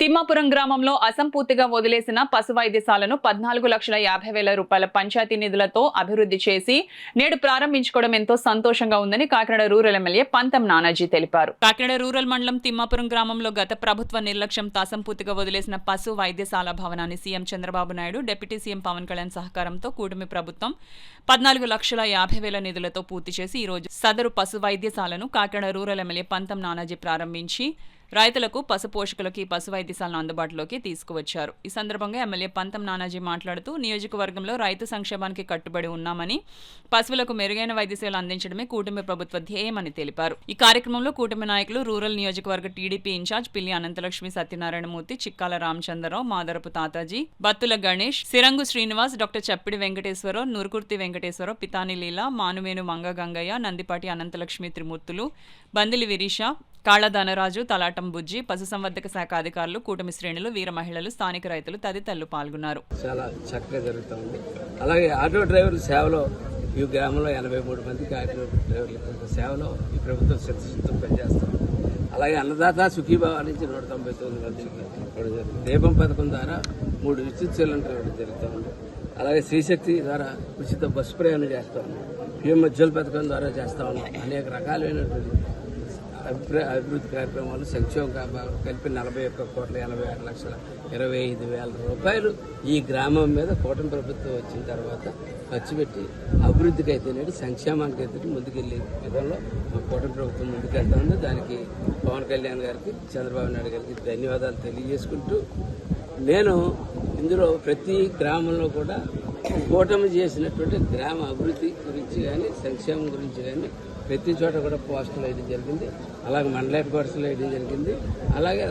తిమ్మాపురం గ్రామంలో అసంపూర్తిగా వదిలేసిన పశు వైద్యశాలను 14,50,000 రూపాయల పంచాయతీ నిధులతో అభివృద్ధి చేసి నేడు ప్రారంభించుకోవడం ఎంతో సంతోషంగా ఉందని కాకినాడ రూరల్ ఎమ్మెల్యే పంతం నానాజీ తెలిపారు. కాకినాడ రూరల్ మండలం తిమ్మాపురం గ్రామంలో గత ప్రభుత్వ నిర్లక్ష్యంతో అసంపూర్తిగా వదిలేసిన పశు వైద్యశాల భవనాన్ని CM Chandrababu Naidu, deputy CM Pawan Kalyan సహకారంతో కూటమి ప్రభుత్వం 14,50,000 నిధులతో పూర్తి చేసి ఈ రోజు సదరు పశు వైద్యశాలను కాకినాడ రూరల్ ఎమ్మెల్యే పంతం నానాజీ ప్రారంభించి రైతులకు పశు పోషకులకు ఈ పశు వైద్యశాలను అందుబాటులోకి తీసుకువచ్చారు. ఈ సందర్భంగా ఎమ్మెల్యే పంతం నానాజీ మాట్లాడుతూ నియోజకవర్గంలో రైతు సంక్షేమానికి కట్టుబడి ఉన్నామని, పశువులకు మెరుగైన వైద్యసేవలు అందించడమే కూటమి ప్రభుత్వ ధ్యేయమని తెలిపారు. ఈ కార్యక్రమంలో కూటమి నాయకులు రూరల్ నియోజకవర్గ టీడీపీ ఇన్ఛార్జ్ పిల్లి అనంతలక్ష్మి, సత్యనారాయణమూర్తి, చిక్కాల రామచంద్రరావు, మాదరపు తాతాజీ, బత్తుల గణేష్, సిరంగు శ్రీనివాస్, డాక్టర్ చప్పిడి వెంకటేశ్వరరావు, నురుకుర్తి వెంకటేశ్వరరావు, పితాని లీల, మానువేను మంగ గంగయ్య, నందిపాటి అనంతలక్ష్మి త్రిమూర్తులు, బందిలి విరీష, కాళ్ల ధనరాజు, తలాటం బుజ్జి, పశుసంవర్ధక శాఖ అధికారులు, కూటమి శ్రేణులు, వీర మహిళలు, స్థానిక రైతులు తదితరులు పాల్గొన్నారు. చాలా చక్కగా జరుగుతుంది. అలాగే ఆటో డ్రైవర్ల సేవలో ఈ గ్రామంలో 83 మందికి ఆటో డ్రైవర్ల సేవలో ఈ ప్రభుత్వం శక్తితో పనిచేస్తాం. అలాగే అన్నదాత సుఖీభావ నుంచి 199 మందికి దీపం పథకం ద్వారా 3 విద్యుత్ సిలిండర్లు ఇవ్వడం జరుగుతుంది. అలాగే శ్రీశక్తి ద్వారా ఉచిత బస్సు ప్రయాణం చేస్తా ఉన్నాం. పిఎం ఉజ్వల్ పథకం ద్వారా చేస్తా ఉన్నాం. అనేక రకాలైనటువంటి అభివృద్ధి కార్యక్రమాలు, సంక్షేమ కలిపి 41,86,25,000 రూపాయలు ఈ గ్రామం మీద కూటమి ప్రభుత్వం వచ్చిన తర్వాత ఖర్చు పెట్టి అభివృద్ధికి అయితే సంక్షేమానికి అయితే ముందుకెళ్లే విధంలో కూటమి ప్రభుత్వం ముందుకెళ్తా ఉంది. దానికి పవన్ కళ్యాణ్ గారికి, చంద్రబాబు నాయుడు గారికి ధన్యవాదాలు తెలియజేసుకుంటూ, నేను ఇందులో ప్రతి గ్రామంలో కూడా కూటమి చేసినటువంటి గ్రామ అభివృద్ధి గురించి కానీ, సంక్షేమం గురించి కానీ ప్రతి చోట కూడా పోస్టర్లు వేయడం జరిగింది. అలాగే మండల హెడ్ క్వార్టర్స్లో వేయడం జరిగింది. అలాగే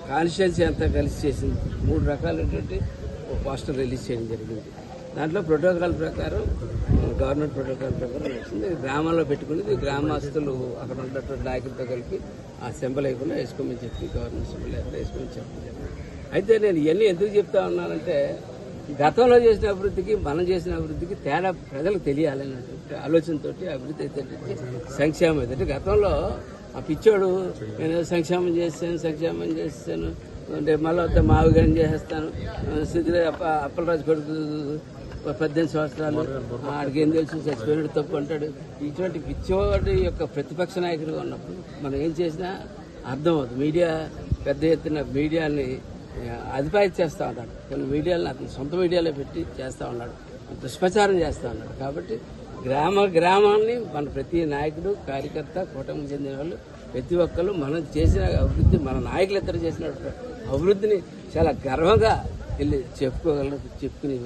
కాన్స్టిట్యున్సీ అంతా కలిసి చేసింది 3 రకాలైనటువంటి పోస్టర్ రిలీజ్ చేయడం జరిగింది. దాంట్లో ప్రోటోకాల్ ప్రకారం, గవర్నమెంట్ ప్రోటోకాల్ ప్రకారం వచ్చింది. గ్రామాల్లో పెట్టుకునేది గ్రామస్తులు అక్కడ ఉన్నటువంటి నాయకులతో కలిపి ఆ సింబల్ వేయకుండా వేసుకోమని చెప్పి గవర్నమెంట్ సింబల్ వేసుకోమని చెప్పడం జరిగింది. అయితే నేను ఇవన్నీ ఎందుకు చెప్తా ఉన్నానంటే, గతంలో చేసిన అభివృద్ధికి మనం చేసిన అభివృద్ధికి తేడా ప్రజలకు తెలియాలనేటువంటి ఆలోచనతో అభివృద్ధి అయితే సంక్షేమం అయితే, గతంలో ఆ పిచ్చోడు నేను సంక్షేమం చేస్తాను అంటే మళ్ళీ మావిగాని చేసేస్తాను, సిద్ధి అప్పలరాజు కొడుకు 18 సంవత్సరాలు ఆడికి ఏం తెలుసు చచ్చిపోయినట్టు తప్పు అంటాడు. ఇటువంటి పిచ్చోడి యొక్క ప్రతిపక్ష నాయకుడిగా ఉన్నప్పుడు మనం ఏం చేసినా అర్థం అవుతుంది. మీడియా పెద్ద ఎత్తున మీడియాని అధిపాయితీ చేస్తూ ఉన్నాడు. కొన్ని మీడియాలను అతను సొంత మీడియాలో పెట్టి చేస్తూ ఉన్నాడు, దుష్ప్రచారం చేస్తూ ఉన్నాడు. కాబట్టి గ్రామాన్ని మన ప్రతి నాయకుడు, కార్యకర్త, కూటమికి చెందిన వాళ్ళు ప్రతి ఒక్కరు మనం చేసిన అభివృద్ధి, మన నాయకులు ఇద్దరు చేసిన అభివృద్ధిని చాలా గర్వంగా వెళ్ళి చెప్పుకునే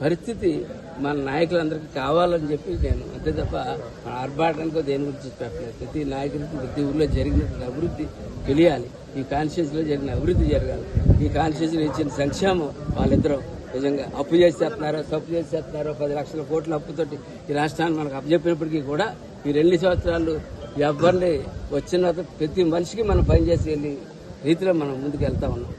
పరిస్థితి మన నాయకులందరికీ కావాలని చెప్పి నేను అంతే తప్ప మన ఆర్భాటానికో దేని గురించి చెప్పలేదు. ప్రతి నాయకుడికి ప్రతి ఊళ్ళో జరిగినటువంటి అభివృద్ధి తెలియాలి, ఈ కాన్స్టిట్యూన్సీలో జరిగిన అభివృద్ధి జరగాలి, ఈ కాన్స్టిట్యూన్సీలో ఇచ్చిన సంక్షేమం వాళ్ళిద్దరూ నిజంగా అప్పు చేసి చేస్తున్నారో, తప్పు చేసి చేస్తున్నారో, 10 లక్షల కోట్ల అప్పుతోటి ఈ రాష్ట్రాన్ని మనకు అప్పచెప్పినప్పటికీ కూడా ఈ 2 సంవత్సరాలు ఎవరిని వచ్చిన ప్రతి మనిషికి మనం పనిచేసి వెళ్ళి రీతిలో మనం ముందుకు వెళ్తా ఉన్నాం.